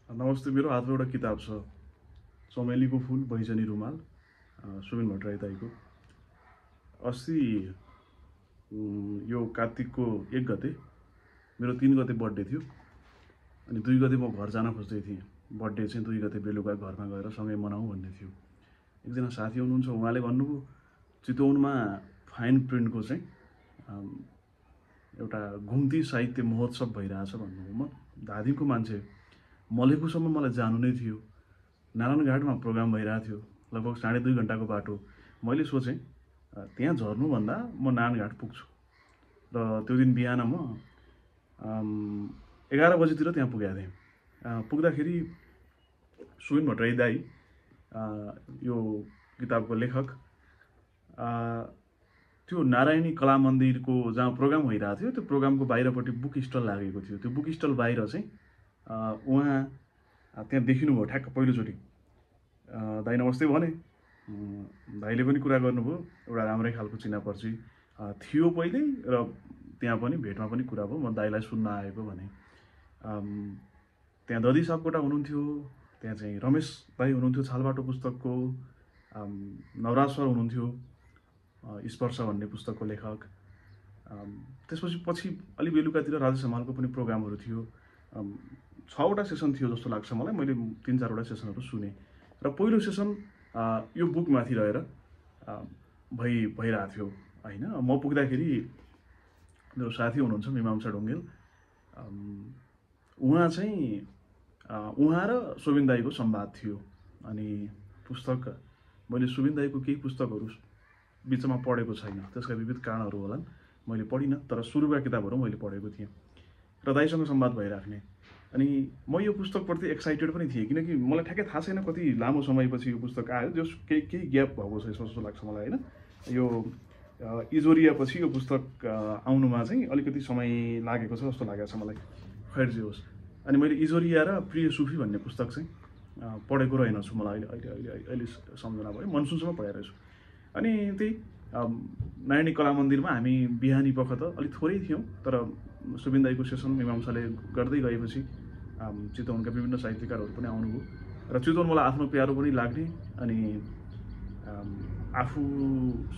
नमस्ते। मेरो हातमा एउटा किताब छ, चमेलीको फुल बैजनी रुमाल, सुबिन भट्टराई दाईको। अस्ति यो कार्तिकको 1 गते मेरो 3 गते बर्थडे थियो अनि 2 गते म घर जान खोज्दै थिएँ। बर्थडे चाहिँ 2 गते बेलुका घरमा गएर सँगै मनाउँ भन्ने थियो। एकजना साथी हुनुहुन्छ, उहाँले भन्नुभयो चितवनमा फाइन प्रिन्टको चाहिँ एउटा घुम्ती साहित्य महोत्सव भइरहेछ भन्नुभयो। म धादिङको मान्छे, मलेखुसम्म मलाई जानु नै थियो। नारायणघाटमा प्रोग्राम भइरहेको थियो, लगभग 2.5 घन्टाको बाटो। मैले सोचेँ त्यहाँ झर्नुभन्दा म नारायणघाट पुग्छु र त्यो दिन बिहान म 11 बजीतिर त्यहाँ पुगेको थिएँ। पुग्दाखेरि सुबिन भट्टराई दाई, यो किताबको लेखक, त्यो नारायणी कला मन्दिरको जहाँ प्रोग्राम भइरहेको थियो त्यो प्रोग्रामको बाहिरपट्टि बुक स्टल लागेको थियो। त्यो बुक स्टल बाहिर चाहिँ उहाँ त्यहाँ देखिनुभयो ठ्याक्क पहिलोचोटि। दाई नमस्ते भने। दाईले पनि कुरा गर्नुभयो, एउटा राम्रै खालको चिनापर्ची थियो पहिल्यै र त्यहाँ पनि भेटमा पनि कुरा भयो। म दाईलाई सुन्न आएको भने। त्यहाँ दधी सापकोटा हुनुहुन्थ्यो, त्यहाँ चाहिँ रमेश दाई हुनुहुन्थ्यो छालबाटो पुस्तकको, नवराज सर हुनुहुन्थ्यो स्पर्श भन्ने पुस्तकको लेखक। त्यसपछि अलि बेलुकातिर राजेश हमालको पनि प्रोग्रामहरू थियो। 6वटा सेसन थियो जस्तो लाग्छ मलाई। मैले 3-4वटा सेसनहरू सुने र पहिलो सेसन यो बुकमाथि रहेर भइरहेको थियो होइन। म पुग्दाखेरि मेरो साथी हुनुहुन्छ मीमांसा ढुङ्गेल, उहाँ र सुबिन दाईको संवाद थियो। अनि पुस्तक मैले सुबिन दाईको केही पुस्तकहरू बिचमा पढेको छैन, त्यसका विविध कारणहरू होलान्, मैले पढिनँ। तर सुरुका किताबहरू मैले पढेको थिएँ र दाईसँग संवाद भइराख्ने। अनि म यो पुस्तकप्रति एक्साइटेड पनि थिएँ, किनकि मलाई ठ्याक्कै थाहा छैन कति लामो समयपछि यो पुस्तक आयो। जस केही ग्याप भएको छ जस्तो लाग्छ मलाई होइन। यो इजोरियापछि यो पुस्तक आउनुमा चाहिँ अलिकति समय लागेको छ जस्तो लागेको छ मलाई। खैर जे होस्, अनि मैले इजोरिया र प्रिय सुफी भन्ने पुस्तक चाहिँ पढेको रहेनछु। मलाई अहिले सम्झना भयो, मनसुनसम्म पढेको रहेछु। अनि त्यही नारायणी कला मन्दिरमा हामी बिहानी पख त अलिक थोरै थियौँ, तर सुबिन दाईको सेसन मीमांसाले गर्दै गएपछि चितवनका विभिन्न साहित्यकारहरू पनि आउनुभयो र चितवन मलाई आफ्नो प्यारो पनि लाग्ने। अनि आफू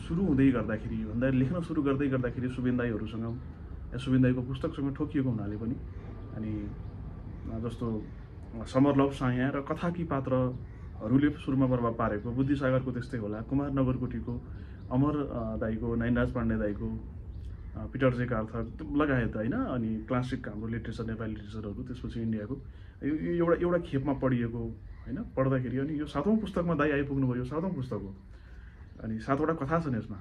सुरु हुँदै गर्दाखेरि भन्दा लेख्न सुरु गर्दाखेरि सुबिन दाईहरूसँग या सुबिन दाईको पुस्तकसँग ठोकिएको हुनाले पनि, अनि जस्तो समरलभ साया र कथाकी पात्रहरूले सुरुमा प्रभाव पारेको बुद्धिसागरको त्यस्तै होला, कुमार नगरकोटीको, अमर दाईको, नयनराज पाण्डे दाईको, पिटर जे कार्थक लगायत होइन। अनि क्लासिक हाम्रो लिट्रेचर, नेपाली लिट्रेचरहरू, त्यसपछि इन्डियाको यो एउटा खेपमा पढिएको होइन। पढ्दाखेरि अनि यो 7औं पुस्तकमा दाई आइपुग्नुभयो। 7औं पुस्तक हो अनि 7वटा कथा छन् यसमा।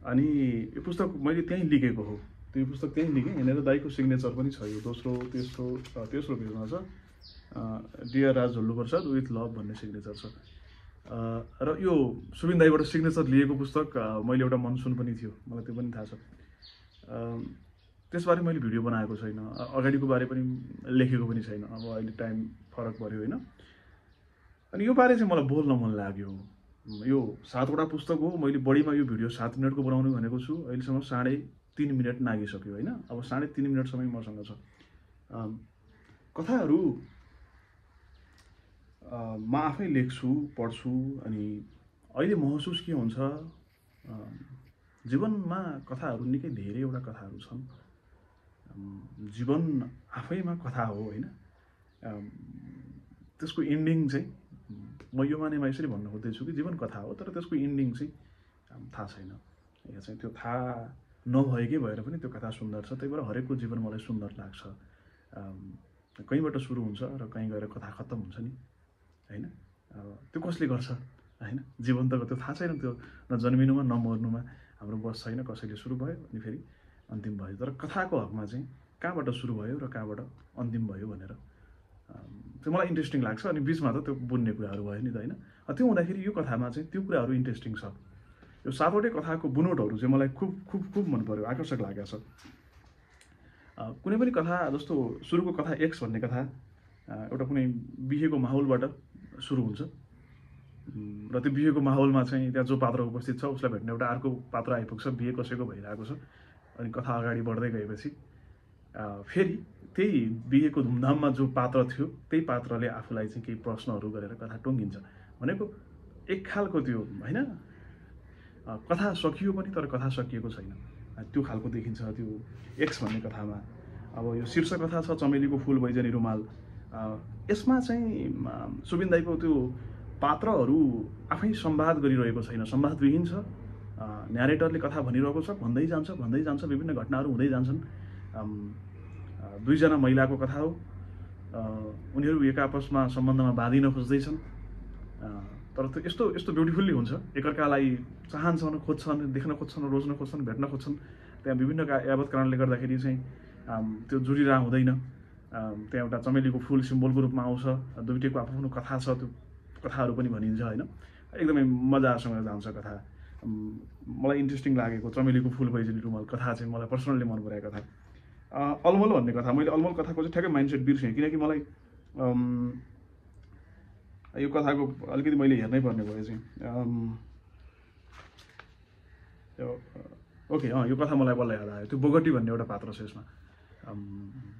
अनि यो पुस्तक मैले त्यहीँ लिखेको हो, त्यो पुस्तक त्यहीँ लिखेँ। यहाँनिर दाईको सिग्नेचर पनि छ। यो तेस्रो पेजमा छ, dear Raj Jhullu Prasad with love भन्ने सिग्नेचर छ। र यो सुबिन दाईबाट सिग्नेचर लिएको पुस्तक मैले एउटा मनसुन पनि थियो, मलाई त्यो पनि थाहा छ। त्यसबारे मैले भिडियो बनाएको छैन, अगाडिको बारे पनि लेखेको पनि छैन। अब अहिले टाइम फरक पऱ्यो होइन। अनि यो बारे चाहिँ मलाई बोल्न मन लाग्यो। यो 7वटा पुस्तक हो, मैले बढीमा यो भिडियो 7 मिनटको बनाउने भनेको छु। अहिलेसम्म 3.5 मिनट नागिसक्यो होइन। अब 3.5 मिनट समय मसँग छ। कथाहरू म आफै लेख्छु, पढ्छु। अनि अहिले महसुस के हुन्छ, जीवनमा कथाहरू निकै धेरैवटा कथाहरू छन्। जीवन आफैमा कथा हो होइन। त्यसको इन्डिङ चाहिँ म यो मानेमा यसरी भन्न खोज्दैछु कि जीवन कथा हो, तर त्यसको इन्डिङ चाहिँ थाहा छैन। या चाहिँ त्यो थाहा नभएकै भएर पनि त्यो कथा सुन्दर छ। त्यही भएर हरेकको जीवन मलाई सुन्दर लाग्छ। कहीँबाट सुरु हुन्छ र कहीँ गएर कथा खत्तम हुन्छ नि होइन। त्यो कसले गर्छ होइन। जीवन त त्यो थाहा छैन, त्यो न जन्मिनुमा न मर्नुमा हाम्रो बस छैन। कसैले सुरु भयो अनि फेरि अन्तिम भयो। तर कथाको हकमा चाहिँ कहाँबाट सुरु भयो र कहाँबाट अन्तिम भयो भनेर त्यो मलाई इन्ट्रेस्टिङ लाग्छ। अनि बिचमा त त्यो बुन्ने कुराहरू भयो नि त होइन। त्यो हुँदाखेरि यो कथामा चाहिँ त्यो कुराहरू इन्ट्रेस्टिङ छ। यो 7वटै कथाको बुनोटहरू चाहिँ मलाई खुब मन पर्यो, आकर्षक लागेको छ। कुनै पनि कथा जस्तो सुरुको कथा एक्स भन्ने कथा एउटा कुनै बिहेको माहौलबाट सुरु हुन्छ र त्यो बिहेको माहौलमा चाहिँ त्यहाँ जो पात्र उपस्थित छ उसलाई भेट्ने एउटा अर्को पात्र आइपुग्छ, बिहे कसैको भइरहेको छ। अनि कथा अगाडि बढ्दै गएपछि फेरि त्यही बिहेको धुमधाममा जो पात्र थियो त्यही पात्रले आफूलाई चाहिँ केही प्रश्नहरू गरेर कथा टुङ्गिन्छ भनेको एक खालको त्यो होइन कथा सकियो पनि तर कथा सकिएको छैन त्यो खालको देखिन्छ त्यो एक्स भन्ने कथामा। अब यो शीर्ष कथा छ चमेलीको फुल बैजनी रुमाल। यसमा चाहिँ सुबिन दाइको त्यो पात्रहरू आफै संवाद गरिरहेको छैन, संवादविहीन छ। न्यारेटरले कथा भनिरहेको छ, भन्दै जान्छ, विभिन्न घटनाहरू हुँदै जान्छन्। दुईजना महिलाको कथा हो, उनीहरू एक आपसमा सम्बन्धमा बाँधिन खोज्दैछन्, तर त्यो यस्तो यस्तो ब्युटिफुल्ली हुन्छ। एकअर्कालाई चाहन्छन्, खोज्छन्, देख्न खोज्छन्, रोज्न खोज्छन्, भेट्न खोज्छन्। त्यहाँ विभिन्न यावत कारणले गर्दाखेरि चाहिँ त्यो जुरिरह हुँदैन। त्यहाँ एउटा चमेलीको फुल सिम्बोलको रूपमा आउँछ, दुईटैको आफ्नो कथा छ, त्यो कथाहरू पनि भनिन्छ होइन। एकदमै मजासँग जान्छ कथा। मलाई इन्ट्रेस्टिङ लागेको चमेलीको फुल बैजनी रुमाल कथा चाहिँ मलाई पर्सनल्ली मन परेको कथा। अलमल भन्ने कथा, मैले अलमल कथाको चाहिँ ठ्याक्कै माइन्डसेट बिर्सेँ, किनकि मलाई यो कथाको अलिकति मैले हेर्नै पर्ने भयो चाहिँ। ओके, यो कथा मलाई बल्ल याद आयो। त्यो बोगटी भन्ने एउटा पात्र छ यसमा।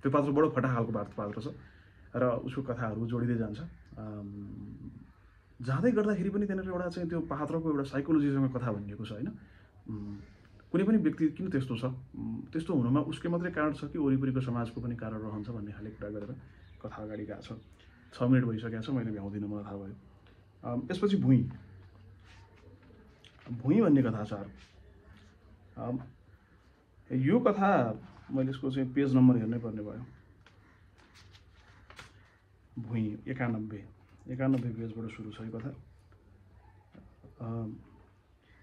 त्यो पात्र बडो फटा खालको पात्र छ र उसको कथाहरू जोडिँदै जान्छ। जाँदै गर्दाखेरि पनि त्यहाँनिर एउटा चाहिँ त्यो पात्रको एउटा साइकोलोजीसँग कथा भनिएको छ होइन। कुनै पनि व्यक्ति किन त्यस्तो छ, त्यस्तो हुनुमा उसकै मात्रै कारण छ कि वरिपरिको समाजको पनि कारण रहन्छ भन्ने खाले कुरा गरेर कथा अगाडि गएको छ। 6 मिनट भइसकेको छ, मैले भ्याउँदिनँ, मलाई थाहा भयो। यसपछि भुइँ भन्ने कथा छ। यो कथा मैले यसको चाहिँ पेज नम्बर हेर्नै पर्ने भयो। भुइँ 91 पेजबाट सुरु छ यो कथा।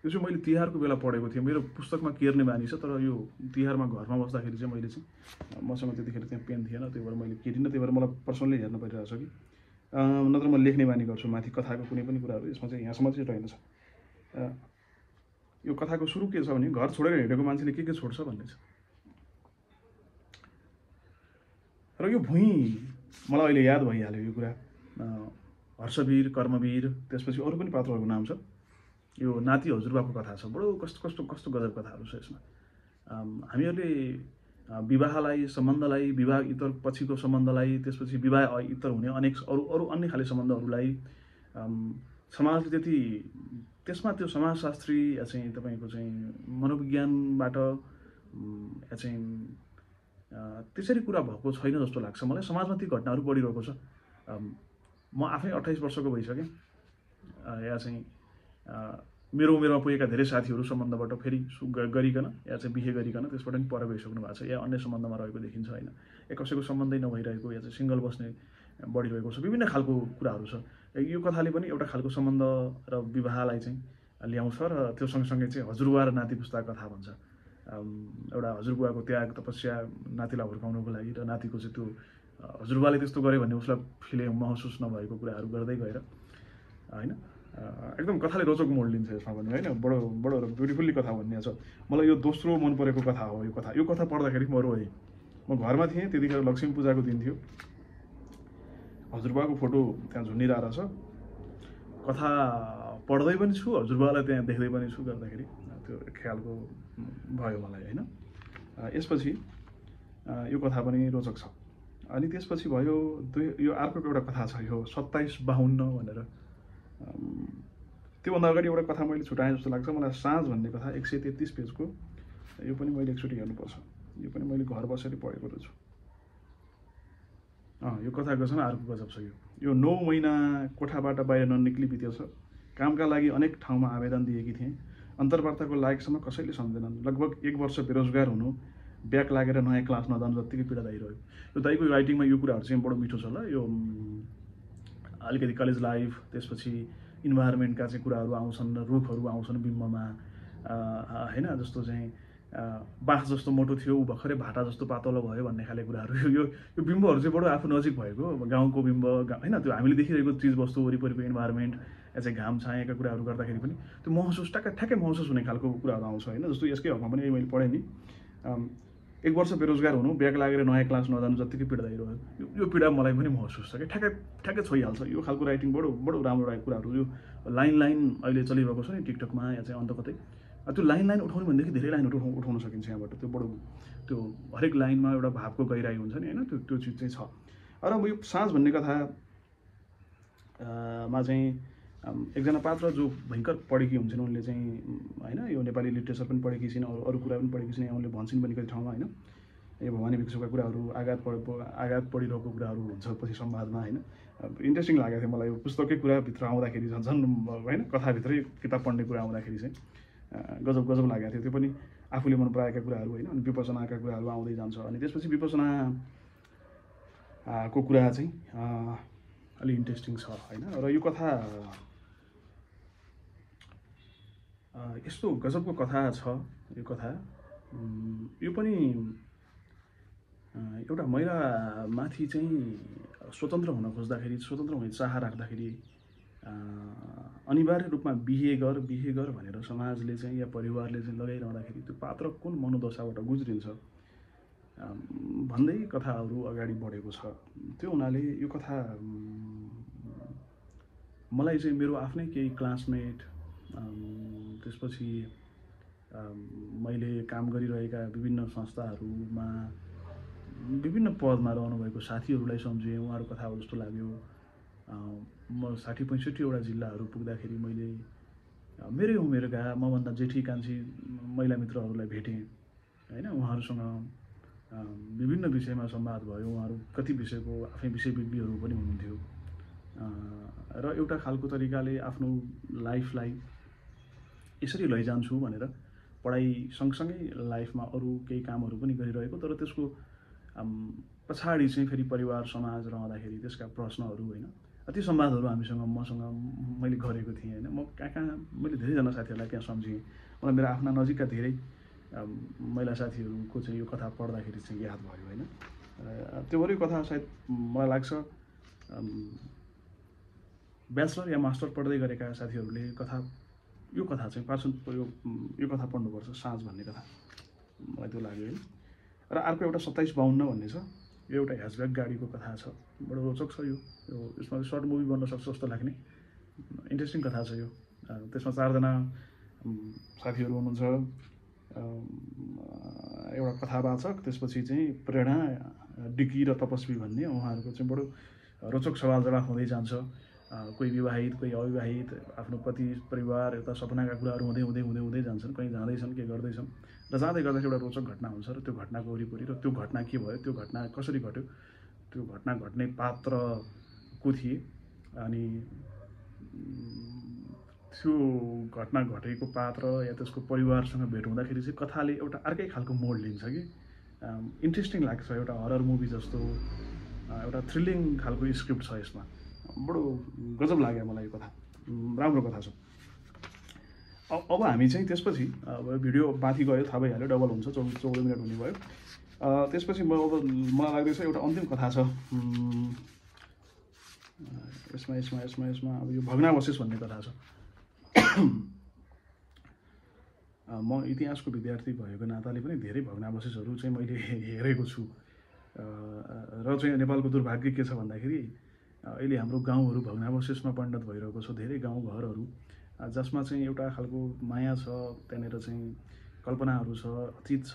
यो चाहिँ मैले तिहारको बेला पढेको थिएँ। मेरो पुस्तकमा केर्ने बानी छ, तर यो तिहारमा घरमा बस्दाखेरि चाहिँ मैले चाहिँ मसँग त्यतिखेर त्यहाँ पेन थिएन, त्यही भएर मैले केरिनँ। त्यही भएर मलाई पर्सनली हेर्न परिरहेको छ कि नत्र म लेख्ने बानी गर्छु माथि कथाको कुनै पनि कुराहरू। यसमा चाहिँ यहाँसम्म चाहिँ रहेनछ। यो कथाको सुरु के छ भने घर छोडेर हिँडेको मान्छेले के छोड्छ भन्ने छ। र यो भुइँ मलाई अहिले याद भइहाल्यो यो कुरा। हर्षवीर, कर्मवीर, त्यसपछि अरू पनि पात्रहरूको नाम छ। यो नाति हजुरबाको कथा छ। बडो कस्तो गजब कथाहरू छ यसमा। हामीहरूले विवाहलाई, सम्बन्धलाई, विवाह इतर पछिको सम्बन्धलाई, त्यसपछि विवाह इतर हुने अनेक अरू अन्य खाले सम्बन्धहरूलाई समाजले त्यति त्यसमा त्यो समाजशास्त्री या चाहिँ तपाईँको चाहिँ मनोविज्ञानबाट या चाहिँ त्यसरी कुरा भएको छैन जस्तो लाग्छ मलाई। समाजमा ती घटनाहरू बढिरहेको छ। म आफै 28 वर्षको भइसकेँ। या चाहिँ मेरो उमेरमा पुगेका धेरै साथीहरू सम्बन्धबाट फेरि गरिकन या चाहिँ बिहे गरिकन त्यसबाट पनि पर गइसक्नु भएको छ, या अन्य सम्बन्धमा रहेको देखिन्छ होइन। या कसैको सम्बन्धै नभइरहेको, या चाहिँ सिङ्गल बस्ने बढिरहेको छ। विभिन्न खालको कुराहरू छ। यो कथाले पनि एउटा खालको सम्बन्ध र विवाहलाई चाहिँ ल्याउँछ र त्यो सँगसँगै चाहिँ हजुरबुवा र नाति पुस्ताको कथा भन्छ। एउटा हजुरबुवाको त्याग तपस्या नातिलाई हुर्काउनको लागि, र नातिको चाहिँ त्यो हजुरबुवाले त्यस्तो गरे भन्ने उसलाई महसुस नभएको कुराहरू गर्दै गएर होइन। एकदम कथाले रोचक मोड लिन्छ यसमा पनि होइन। बडो ब्युटिफुल्ली कथा भन्ने छ। मलाई यो दोस्रो मन परेको कथा हो यो कथा पढ्दाखेरि म रोएँ। म घरमा थिएँ त्यतिखेर, लक्ष्मी पूजाको दिन थियो। हजुरबाको फोटो त्यहाँ झुन्डिरहेको छ। कथा पढ्दै पनि छु, हजुरबालाई त्यहाँ देख्दै पनि छु गर्दाखेरि त्यो ख्यालको भयो मलाई होइन। यसपछि यो कथा पनि रोचक छ। अनि त्यसपछि भयो यो अर्को एउटा कथा छ, यो 2752 भनेर। त्योभन्दा अगाडि एउटा कथा मैले छुटाएँ जस्तो लाग्छ मलाई। साँझ भन्ने कथा 133 पेजको। यो पनि मैले एकचोटि हेर्नुपर्छ। यो पनि मैले घर बसेर पढेको छु। यो कथाको छ अर्को गजब छ। यो 9 महिना कोठाबाट बाहिर ननिक्ली बितेछ। कामका लागि अनेक ठाउँमा आवेदन दिएकी थिएँ। अन्तर्वार्ताको लायकसम्म कसैले सम्झेनन्। लगभग 1 वर्ष बेरोजगार हुनु, ब्याक लागेर नयाँ क्लास नजानु जत्तिकै पीडादायी रह्यो। यो दाइको राइटिङमा यो कुराहरू चाहिँ बडो मिठो छ ल। यो अलिकति कलेज लाइफ, त्यसपछि इन्भाइरोमेन्टका चाहिँ कुराहरू आउँछन्, रुखहरू आउँछन् बिम्बमा होइन। जस्तो चाहिँ बाँस जस्तो मोटो थियो, ऊ भर्खरै भाटा जस्तो पातलो भयो भन्ने खाले कुराहरू। यो बिम्बहरू चाहिँ बडो आफू नजिक भएको गाउँको बिम्ब होइन। त्यो हामीले देखिरहेको चिज वस्तु वरिपरिको इन्भाइरोमेन्ट या चाहिँ घाम छायाका कुराहरू गर्दाखेरि पनि त्यो महसुस ठ्याक्कै महसुस हुने खालको कुराहरू आउँछ होइन। जस्तो यसकै हकमा पनि मैले पढेँ नि, 1 वर्ष बेरोजगार हुनु, ब्याक लागेर नयाँ क्लास नजानु जत्तिकै पीडादायी रह्यो। यो पीडा मलाई पनि महसुस छ कि ठ्याक्कै छोइहाल्छ। यो खालको राइटिङ बडो राम्रो रहेको कुराहरू। यो लाइन अहिले चलिरहेको छ नि टिकटकमा या चाहिँ अन्त कतै, त्यो लाइन उठाउने भनेदेखि धेरै लाइनहरू उठाउन सकिन्छ यहाँबाट। त्यो बडो त्यो हरेक लाइनमा एउटा भावको गहिराई हुन्छ नि होइन, त्यो चिज चाहिँ छ। र म यो साँझ भन्ने कथा मा चाहिँ एकजना पात्र जो भयङ्कर पढेकी हुन्छन्, उनले चाहिँ होइन यो नेपाली लिट्रेचर पनि पढेकी छिन्, अरू कुरा पनि पढेकी छिन्, उनले भन्छन् पनि कति ठाउँमा होइन यो भवानी भिक्षुका कुराहरू आघात पढिरहेको कुराहरू हुन्छ पछि संवादमा होइन। इन्ट्रेस्टिङ लागेको थियो मलाई यो पुस्तककै कुराभित्र आउँदाखेरि झन् होइन कथाभित्रै किताब पढ्ने कुरा आउँदाखेरि चाहिँ गजब लागेको थियो। त्यो पनि आफूले मन पराएका कुराहरू होइन, अनि विपसनाका कुराहरू आउँदै जान्छ। अनि त्यसपछि विपसना को कुरा चाहिँ अलि इन्ट्रेस्टिङ छ होइन। र यो कथा यस्तो गजबको कथा छ। यो कथा यो पनि एउटा महिलामाथि चाहिँ स्वतन्त्र हुन खोज्दाखेरि, स्वतन्त्र हुने चाह राख्दाखेरि अनिवार्य रूपमा बिहे गर भनेर समाजले चाहिँ या परिवारले चाहिँ लगाइरहँदाखेरि त्यो पात्र कुन मनोदशाबाट गुज्रिन्छ भन्दै कथाहरू अगाडि बढेको छ। त्यो हुनाले यो कथा मलाई चाहिँ मेरो आफ्नै केही क्लासमेट, त्यसपछि मैले काम गरिरहेका विभिन्न संस्थाहरूमा विभिन्न पदमा रहनुभएको साथीहरूलाई सम्झेँ, उहाँहरू कथा हो जस्तो लाग्यो। म 60-65वटा जिल्लाहरू पुग्दाखेरि मैले मेरै उमेरका मभन्दा जेठी कान्छी महिला मित्रहरूलाई भेटेँ होइन। उहाँहरूसँग विभिन्न विषयमा संवाद भयो। उहाँहरू कति विषयको आफै विषयविज्ञहरू पनि हुनुहुन्थ्यो र एउटा खालको तरिकाले आफ्नो लाइफलाई यसरी लैजान्छु भनेर पढाइ सँगसँगै लाइफमा अरू केही कामहरू पनि गरिरहेको, तर त्यसको पछाडि चाहिँ फेरि परिवार समाज रहँदाखेरि त्यसका प्रश्नहरू होइन, ती संवादहरू मसँग मैले गरेको थिएँ होइन। म कहाँ मैले धेरैजना साथीहरूलाई त्यहाँ सम्झेँ। मलाई मेरा आफ्ना नजिकका धेरै महिला साथीहरूको चाहिँ यो कथा पढ्दाखेरि चाहिँ याद भयो होइन। त्यो भएर यो कथा सायद मलाई लाग्छ ब्याचलर या मास्टर पढ्दै गरेका साथीहरूले यो कथा चाहिँ यो कथा पढ्नुपर्छ, साँझ भन्ने कथा, मलाई त्यो लाग्यो होइन। र अर्को एउटा 2752 भन्ने छ, यो एउटा ह्याचब्याक गाडीको कथा छ, बडो रोचक छ। यसमा सर्ट मुभी बन्न सक्छ जस्तो लाग्ने इन्ट्रेस्टिङ कथा छ यो। त्यसमा 4 जना साथीहरू हुनुहुन्छ, एउटा कथावाचक, त्यसपछि चाहिँ प्रेरणा, डिकी र तपस्वी भन्ने। उहाँहरूको चाहिँ बडो रोचक सवाल जवाफ हुँदै जान्छ। कोही विवाहित, कोही अविवाहित, आफ्नो पति परिवार यता सपनाका कुराहरू हुँदै जान्छन्, कहीँ जाँदैछन्, के गर्दैछन् र जाँदै गर्दाखेरि एउटा रोचक घटना हुन्छ र त्यो घटनाको वरिपरि र त्यो घटना के भयो, त्यो घटना कसरी घट्यो, त्यो घटना घट्ने पात्र को थिए, अनि त्यो घटना घटेको पात्र या त्यसको परिवारसँग भेट हुँदाखेरि चाहिँ कथाले एउटा अर्कै खालको मोड लिन्छ कि इन्ट्रेस्टिङ लाग्छ। एउटा हरर मुभी जस्तो एउटा थ्रिलिङ खालको स्क्रिप्ट छ यसमा, बडो गजब लाग्यो मलाई यो कथा, राम्रो कथा छ। अब हामी चाहिँ त्यसपछि अब भिडियो माथि गयो, थाहा भइहाल्यो, डबल हुन्छ, 14 मिनट हुने भयो। त्यसपछि मलाई लाग्दैछ एउटा अन्तिम कथा छ यसमा अब यो भग्नावशेष भन्ने कथा छ। म इतिहासको विद्यार्थी भएको नाताले पनि धेरै भग्नावशेषहरू चाहिँ मैले हेरेको छु र चाहिँ नेपालको दुर्भाग्य के छ भन्दाखेरि अहिले हाम्रो गाउँहरू भग्नावशेषमा परिणत भइरहेको छ। धेरै गाउँघरहरू जसमा चाहिँ एउटा खालको माया छ, त्यहाँनिर चाहिँ कल्पनाहरू छ, अतीत छ,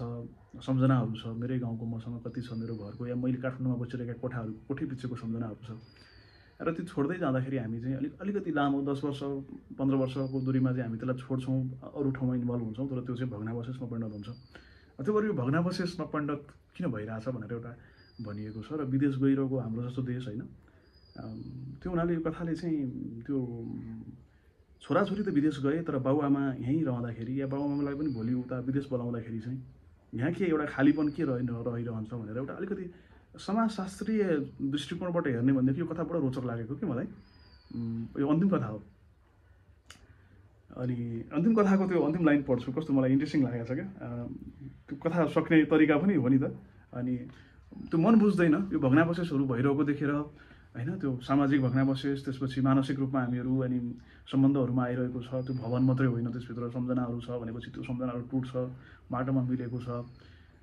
सम्झनाहरू छ। मेरै गाउँको मसँग कति छ, मेरो घरको या मैले काठमाडौँमा बसिरहेका कोठी पिछेको सम्झनाहरू छ। र त्यो छोड्दै जाँदाखेरि हामी चाहिँ अलिकति लामो 10 वर्ष 15 वर्षको दूरीमा चाहिँ हामी त्यसलाई छोड्छौँ, अरू ठाउँमा इन्भल्भ हुन्छौँ, तर त्यो चाहिँ भग्नावशेषमा परिणत हुन्छ। त्यो भएर यो भग्नावशेषमा परिणत किन भइरहेछ भनेर एउटा भनिएको छ। र विदेश गइरहेको हाम्रो जस्तो देश होइन, त्यो हुनाले यो कथाले चाहिँ त्यो छोराछोरी त विदेश गए तर बाबुआमा यहीँ रहँदाखेरि या बाबुआमालाई पनि भोलि उता विदेश बोलाउँदाखेरि चाहिँ यहाँ के एउटा खालीपन के रहिरहन्छ भनेर एउटा अलिकति समाजशास्त्रीय दृष्टिकोणबाट हेर्ने भनेदेखि यो कथा बडो रोचक लागेको कि मलाई। यो अन्तिम कथा हो, अनि अन्तिम कथाको त्यो अन्तिम लाइन पढ्छु, कस्तो मलाई इन्ट्रेस्टिङ लागेको छ क्या। त्यो कथा सक्ने तरिका पनि हो नि त। अनि त्यो मन बुझ्दैन, यो भग्नावशेषहरू भइरहेको देखेर होइन, त्यो सामाजिक भग्नावशेष, त्यसपछि मानसिक रूपमा हामीहरू अनि सम्बन्धहरूमा आइरहेको छ। त्यो भवन मात्रै होइन, त्यसभित्र सम्झनाहरू छ भनेपछि त्यो सम्झनाहरू टुट्छ, माटोमा मिलेको छ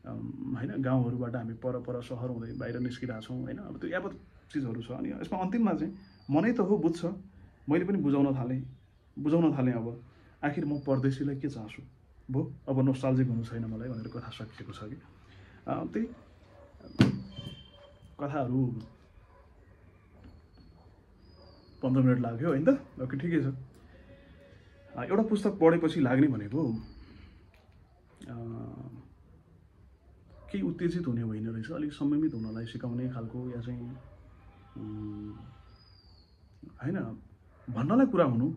होइन। गाउँहरूबाट हामी पर सहर हुँदै बाहिर निस्किरहेछौँ होइन। अब त्यो यावत चिजहरू छ। अनि यसमा अन्तिममा चाहिँ मनै त हो बुझ्छ, मैले पनि बुझाउन थालेँ अब आखिर म परदेशीलाई के चाहन्छु, भयो, अब नोस्टाल्जिक हुनु छैन मलाई भनेर कथा सकिएको छ कि त्यही कथाहरू 15 मिनट लाग्यो होइन त। ओके, ठिकै छ। एउटा पुस्तक पढेपछि लाग्ने भनेको केही उत्तेजित हुने होइन रहेछ, अलिक संयमित हुनलाई सिकाउने खालको, या चाहिँ होइन भन्नलाई कुरा हुनु,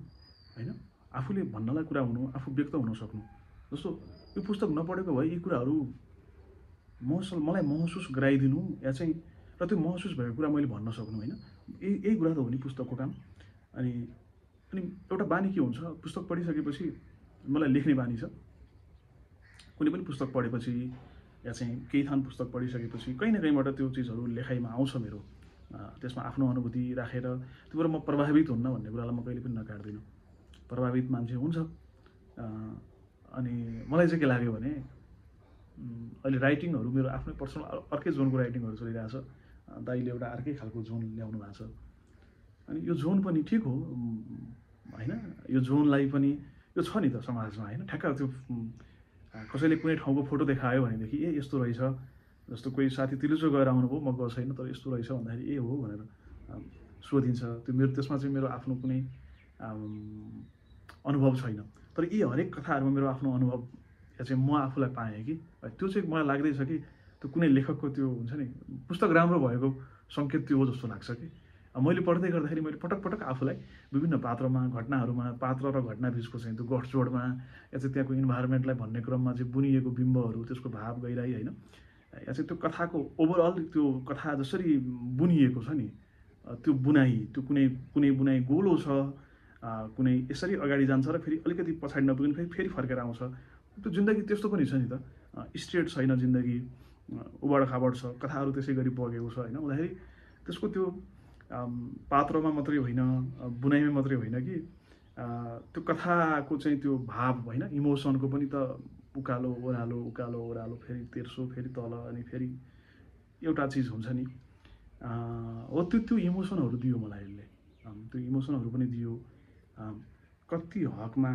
होइन आफूले भन्नलाई कुरा हुनु, आफू व्यक्त हुन सक्नु। जस्तो यो पुस्तक नपढेको भए यी कुराहरू मलाई महसुस गराइदिनु, या चाहिँ र त्यो महसुस भएको कुरा मैले भन्न सक्नु, होइन यही कुरा त हो नि पुस्तकको काम। अनि एउटा बानी के हुन्छ, पुस्तक पढिसकेपछि मलाई लेख्ने बानी छ। कुनै पनि पुस्तक पढेपछि या चाहिँ केही थान पुस्तक पढिसकेपछि कहीँ न कहीँबाट त्यो चिजहरू लेखाइमा आउँछ मेरो, त्यसमा आफ्नो अनुभूति राखेर त्यो कुरा म प्रभावित हुन्न भन्ने कुरालाई म कहिले पनि नकाट्दिनँ। प्रभावित मान्छे हुन्छ। अनि मलाई चाहिँ के लाग्यो भने अहिले राइटिङहरू मेरो आफ्नै पर्सनल अर्कै जोनको राइटिङहरू चलिरहेछ। दाइले एउटा अर्कै खालको जोन ल्याउनु भएको छ। अनि यो जोन पनि ठिक हो होइन, यो जोनलाई पनि यो छ नि त समाजमा, होइन ठ्याक्क त्यो कसैले कुनै ठाउँको फोटो देखायो भनेदेखि ए यस्तो रहेछ, जस्तो कोही साथी तिलुचो गएर आउनुभयो, म गएको छैन तर यस्तो रहेछ भन्दाखेरि ए हो भनेर सोधिन्छ। त्यो मेरो त्यसमा चाहिँ मेरो आफ्नो कुनै अनुभव छैन। तर यी हरेक कथाहरूमा मेरो आफ्नो अनुभव या चाहिँ म आफूलाई पाएँ कि त्यो चाहिँ मलाई लाग्दैछ कि त्यो कुनै लेखकको त्यो हुन्छ नि पुस्तक राम्रो भएको सङ्केत त्यो हो जस्तो लाग्छ कि मैले पढ्दै गर्दाखेरि मैले पटक पटक आफूलाई विभिन्न पात्रमा, घटनाहरूमा, पात्र र घटना बिचको चाहिँ त्यो गठजोडमा या चाहिँ त्यहाँको इन्भाइरोमेन्टलाई भन्ने क्रममा चाहिँ बुनिएको बिम्बहरू, त्यसको भाव गहिराई, होइन या चाहिँ त्यो कथाको ओभरअल त्यो कथा जसरी बुनिएको छ नि, त्यो बुनाइ, त्यो कुनै बुनाइ गोलो छ, कुनै यसरी अगाडि जान्छ र फेरि अलिकति पछाडि नपुगिन फेरि फर्केर आउँछ। त्यो जिन्दगी त्यस्तो पनि छ नि त, स्ट्रेट छैन जिन्दगी, उबड खाबड छ, कथाहरू त्यसै गरी बगेको छ, होइन हुँदाखेरि त्यसको त्यो पात्रमा मात्रै होइन, बुनाइमा मात्रै होइन कि त्यो कथाको चाहिँ त्यो भाव, होइन इमोसनको पनि त उकालो ओह्रालो, उकालो ओह्रालो, फेरि तेर्सो, फेरि तल, अनि फेरि एउटा चिज हुन्छ नि हो त्यो इमोसनहरू दियो मलाई यसले। त्यो इमोसनहरू पनि दियो। कति हकमा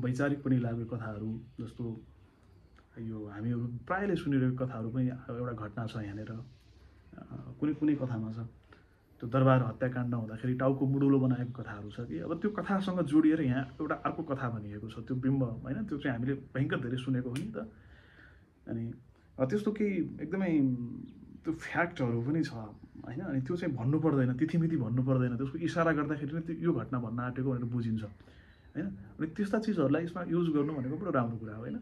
वैचारिक पनि लाग्यो कथाहरू, जस्तो यो हामीहरू प्रायःले सुनिरहेको कथाहरू पनि एउटा घटना छ यहाँनिर, कुनै कथामा छ। त्यो दरबार हत्याकाण्ड हुँदाखेरि टाउको मुडुलो बनाएको कथाहरू छ कि अब त्यो कथासँग जोडिएर यहाँ एउटा अर्को कथा भनिएको छ, त्यो बिम्ब, होइन त्यो चाहिँ हामीले भयङ्कर धेरै सुनेको हो नि त। अनि त्यस्तो केही एकदमै त्यो फ्याक्टहरू पनि छ, होइन अनि त्यो चाहिँ भन्नु पर्दैन, तिथिमिति भन्नु पर्दैन, त्यसको इसारा गर्दाखेरि नै त्यो यो घटना भन्न आँटेको भनेर बुझिन्छ, होइन अनि त्यस्ता चिजहरूलाई यसमा युज गर्नु भनेको बडो राम्रो कुरा हो, होइन।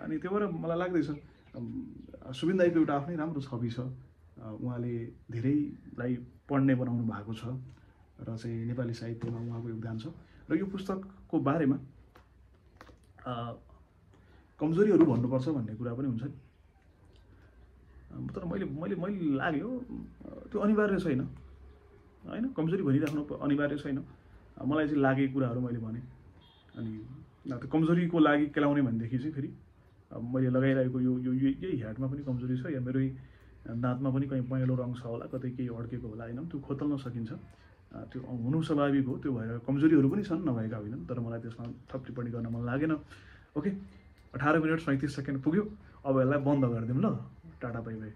अनि त्यो भएर मलाई लाग्दैछ सुबिन दाइको एउटा आफ्नै राम्रो छवि छ, उहाँले धेरैलाई पढ्ने बनाउनु भएको छ र चाहिँ नेपाली साहित्यमा उहाँको योगदान छ। र यो पुस्तकको बारेमा कमजोरीहरू भन्नुपर्छ भन्ने कुरा पनि हुन्छ नि, तर मैले लाग्यो त्यो अनिवार्य छैन, होइन कमजोरी भनिराख्नु अनिवार्य छैन। मलाई चाहिँ लागेको कुराहरू मैले भने। अनि त्यो कमजोरीको लागि केलाउने भनेदेखि चाहिँ फेरि मैले लगाइरहेको यो यही ह्याटमा पनि कमजोरी छ, या मेरै दाँतमा पनि कहीँ पहेँलो रङ छ होला, कतै केही अड्केको होला, होइन त्यो खोतल्न सकिन्छ, त्यो हुनु स्वाभाविक हो। त्यो भएर कमजोरीहरू पनि छन्, नभएका होइनन्, तर मलाई त्यसमा थप टिप्पणी गर्न मन लागेन। ओके, 18 मिनट 37 सेकेन्ड पुग्यो, अब यसलाई बन्द गरिदिउँ ल, टाटा बाई बाई।